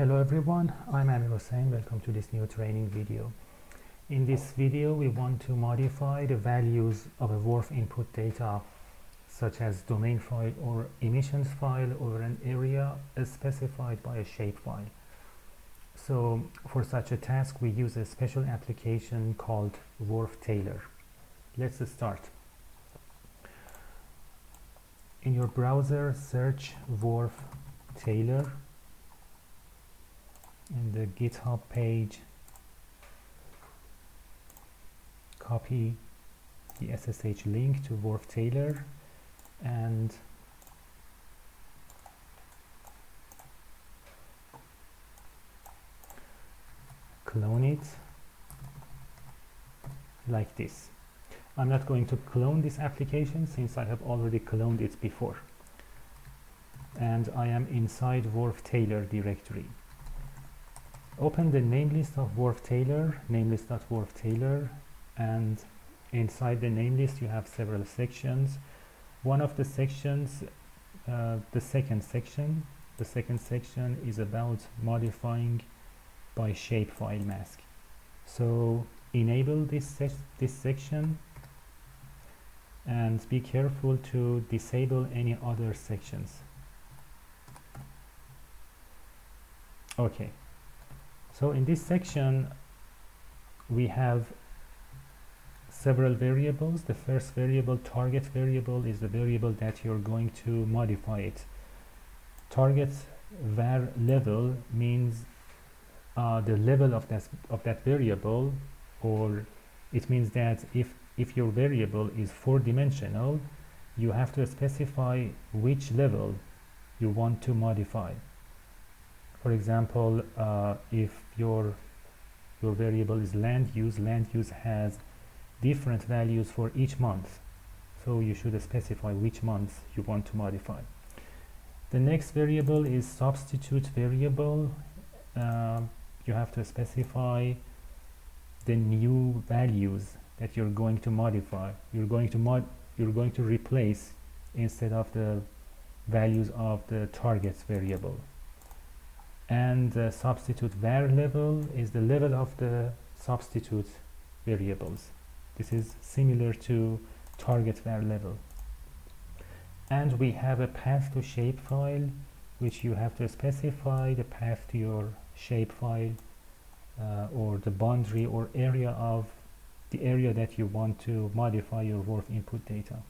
Hello everyone, I'm Amir Hossein. Welcome to this new training video. In this video we want to modify the values of a WRF input data such as domain file or emissions file over an area as specified by a shapefile. So for such a task we use a special application called WRF Tailor. Let's start. In your browser search WRF Tailor. In the GitHub page, copy the SSH link to WRF Tailor and clone it like this. I'm not going to clone this application since I have already cloned it before, and I am inside WRF Tailor directory. Open the namelist of WRF Tailor, namelist.WRF Tailor, and inside the namelist you have several sections. One of the sections, the second section is about modifying by shapefile mask. So enable this section and be careful to disable any other sections. Okay. So in this section we have several variables. The first variable, target variable, is the variable that you're going to modify it. Target var level means the level of that variable, or it means that if your variable is 4-dimensional, you have to specify which level you want to modify. For example, if your variable is land use has different values for each month, so you should specify which month you want to modify. The next variable is substitute variable. You have to specify the new values that you're going to modify. You're going to replace instead of the values of the target variable. And the substitute var level is the level of the substitute variables. This is similar to target var level. And we have a path to shapefile, which you have to specify the path to your shapefile or the boundary or area of the area that you want to modify your WRF input data.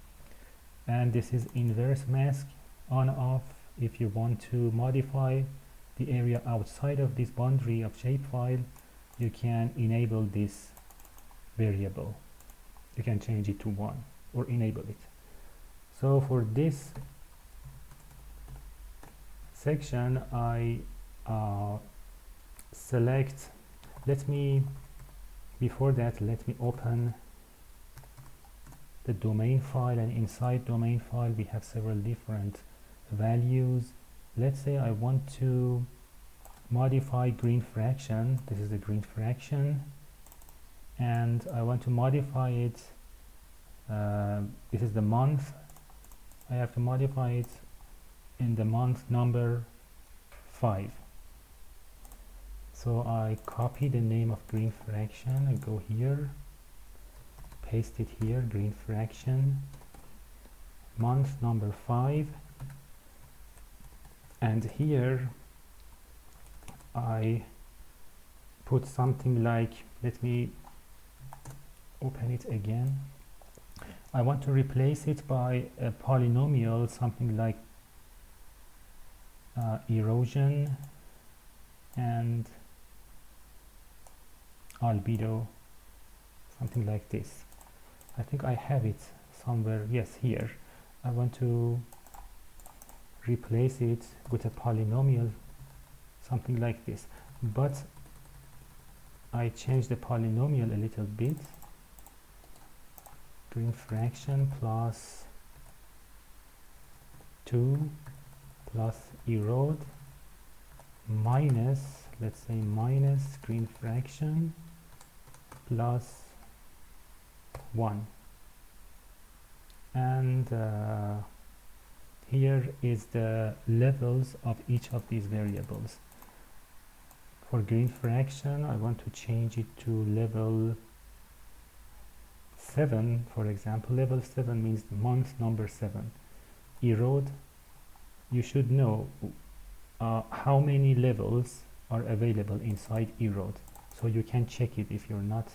And this is inverse mask on off. If you want to modify the area outside of this boundary of shapefile, you can enable this variable. You can change it to 1 or enable it. So for this section I select, before that let me open the domain file, and inside domain file we have several different values. Let's say I want to modify green fraction. This is the green fraction, and I want to modify it. This is the month. I have to modify it in the month number 5. So I copy the name of green fraction. I go here, paste it here, green fraction, month number 5. And here I put something like, let me open it again. I want to replace it by a polynomial, something like erosion and albedo, something like this. I think I have it somewhere. Yes, here. I want to replace it with a polynomial, something like this, but I change the polynomial a little bit. Green fraction plus 2 plus erode minus, let's say minus green fraction plus 1, and here is the levels of each of these variables. For green fraction, I want to change it to level 7, for example. Level 7 means month number 7. Erode, you should know how many levels are available inside erode. So you can check it if you're not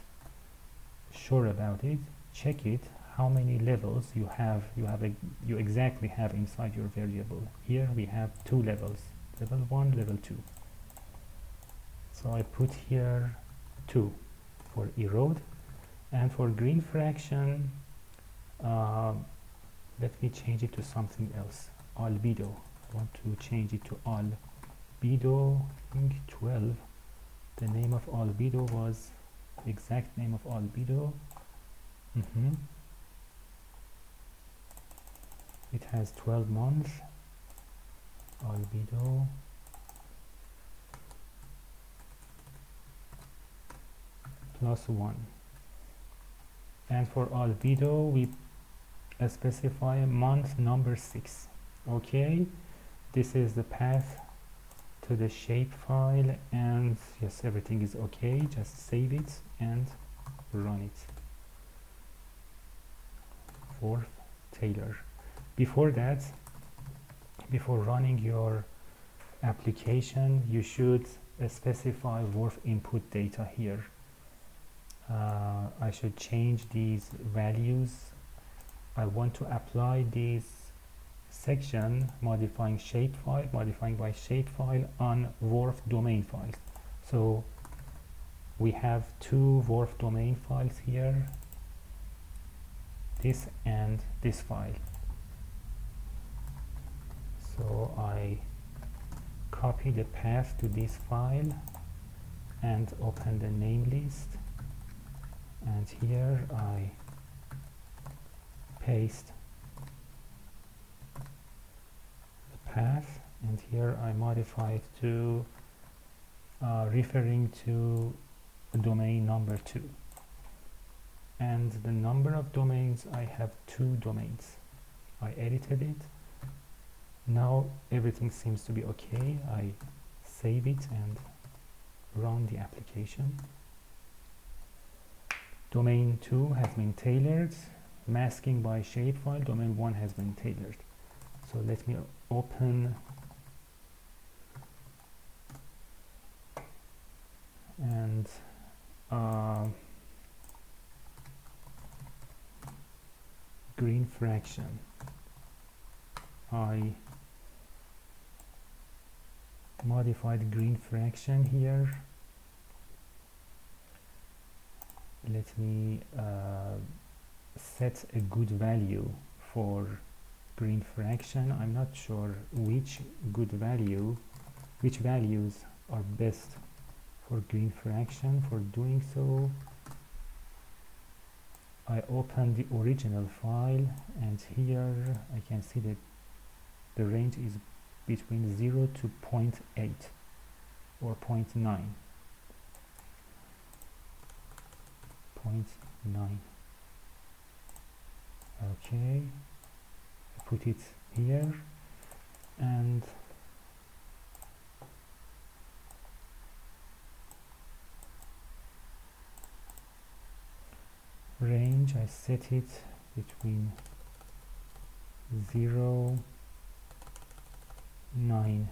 sure about it. Check it, how many levels you exactly have inside your variable. Here we have 2 levels, level 1, level 2. So I put here 2 for erode. And for green fraction, let me change it to something else. Albedo. I want to change it to albedo 12. The name of albedo was exact name of albedo. It has 12 months. Albedo plus 1. And for albedo we specify month number 6. Okay, this is the path to the shapefile, and yes, everything is okay. Just save it and run it. Fourth, Taylor. Before that, before running your application, you should specify WRF input data here. I should change these values. I want to apply this section modifying shapefile, modifying by shapefile on WRF domain files. So we have 2 WRF domain files here, this and this file. So I copy the path to this file and open the name list, and here I paste the path, and here I modify it to referring to domain number 2. And the number of domains, I have 2 domains. I edited it. Now everything seems to be okay. I save it and run the application. Domain 2 has been tailored. Masking by shapefile, domain 1 has been tailored. So let me open and green fraction. I modified green fraction here. Let me set a good value for green fraction. I'm not sure which values are best for green fraction. For doing so, I open the original file, and here I can see that the range is between 0 to 0.8 or 0.9. 0.9. Okay, I put it here, and range I set it between 0, 9.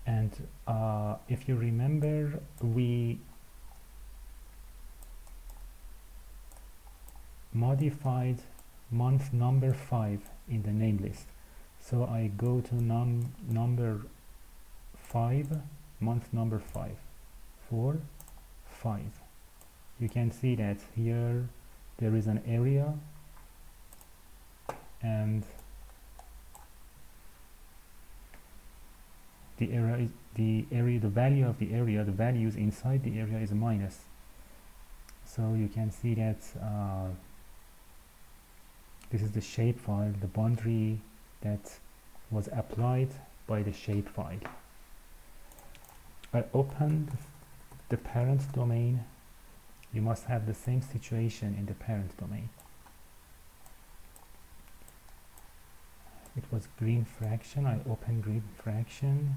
And if you remember, we modified month number 5 in the name list. So I go to number 5, month number 5, 4, 5. You can see that here there is an area, and the value of the area, the values inside the area is minus. So you can see that this is the shapefile, the boundary that was applied by the shapefile. I opened the parent domain. You must have the same situation in the parent domain. it was green fraction. I open green fraction,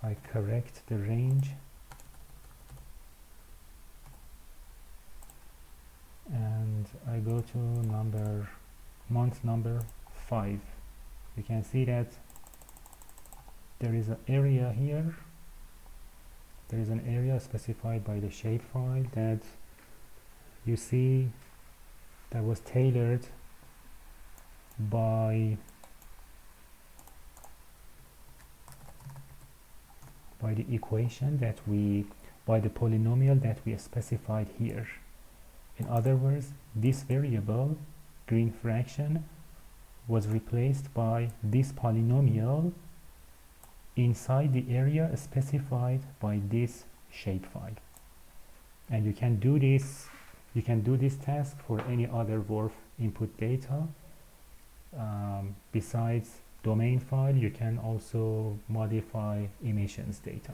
I correct the range, and I go to month number 5. You can see that there is an area here. There is an area specified by the shapefile that you see that was tailored by the equation that by the polynomial that we specified here. In other words, this variable, green fraction, was replaced by this polynomial inside the area specified by this shapefile. And you can do this task for any other WRF input data. Besides domain file, you can also modify emissions data.